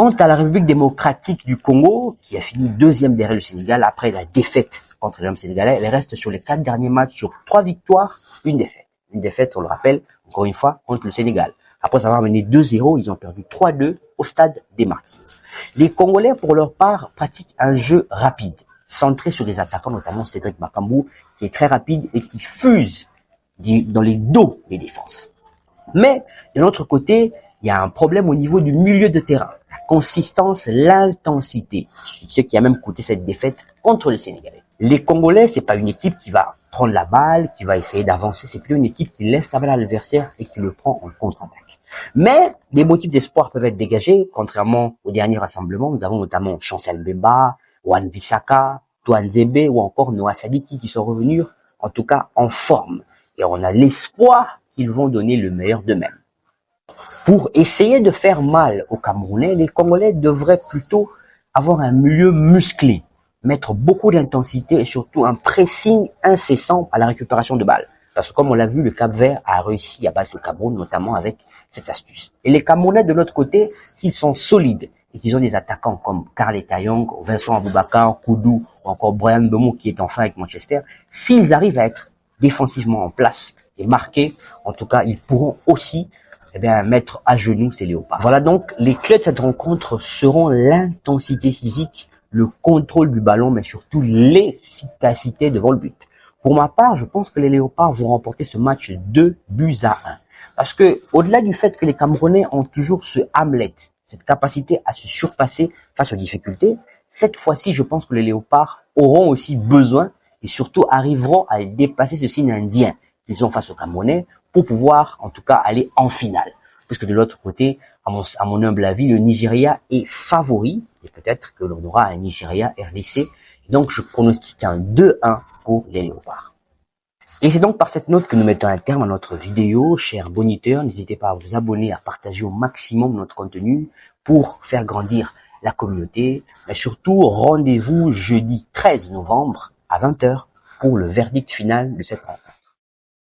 Quant à la République démocratique du Congo, qui a fini deuxième derrière le Sénégal après la défaite contre l'homme sénégalais, elle reste sur les 4 derniers matchs sur 3 victoires, une défaite. Une défaite, on le rappelle, encore une fois, contre le Sénégal. Après avoir mené 2-0, ils ont perdu 3-2 au stade des Martyrs. Les Congolais, pour leur part, pratiquent un jeu rapide, centré sur les attaquants, notamment Cédric Bakambu, qui est très rapide et qui fuse dans les dos des défenses. Mais, de l'autre côté, il y a un problème au niveau du milieu de terrain. La consistance, l'intensité. Ce qui a même coûté cette défaite contre les Sénégalais. Les Congolais, c'est pas une équipe qui va prendre la balle, qui va essayer d'avancer. C'est plutôt une équipe qui laisse la balle à l'adversaire et qui le prend en contre-attaque. Mais, des motifs d'espoir peuvent être dégagés. Contrairement au dernier rassemblement, nous avons notamment Chancel Mbemba, Wan Bissaka, Toan Zebe ou encore Noah Sadiki qui sont revenus, en tout cas, en forme. Et on a l'espoir qu'ils vont donner le meilleur d'eux-mêmes. Pour essayer de faire mal aux Camerounais, les Congolais devraient plutôt avoir un milieu musclé, mettre beaucoup d'intensité et surtout un pressing incessant à la récupération de balles. Parce que comme on l'a vu, le Cap-Vert a réussi à battre le Cameroun, notamment avec cette astuce. Et les Camerounais, de l'autre côté, s'ils sont solides et qu'ils ont des attaquants comme Karl Etayong, Vincent Aboubakar, Koudou ou encore Brian Mbeumo qui est enfin avec Manchester, s'ils arrivent à être défensivement en place et marqués, en tout cas, ils pourront aussi mettre à genoux ces léopards. Voilà donc, les clés de cette rencontre seront l'intensité physique, le contrôle du ballon, mais surtout l'efficacité devant le but. Pour ma part, je pense que les léopards vont remporter ce match 2-1. Parce que, au-delà du fait que les Camerounais ont toujours ce Hamlet, cette capacité à se surpasser face aux difficultés, cette fois-ci, je pense que les léopards auront aussi besoin et surtout arriveront à dépasser ce signe indien qu'ils ont face aux Camerounais pour pouvoir, en tout cas, aller en finale. Puisque de l'autre côté, à mon humble avis, le Nigeria est favori et peut-être que l'on aura un Nigeria-RDC. Donc, je pronostique un 2-1 pour les léopards. Et c'est donc par cette note que nous mettons un terme à notre vidéo. Chers boniteurs, n'hésitez pas à vous abonner, à partager au maximum notre contenu pour faire grandir la communauté. Mais surtout, rendez-vous jeudi 13 novembre à 20h pour le verdict final de cette rencontre.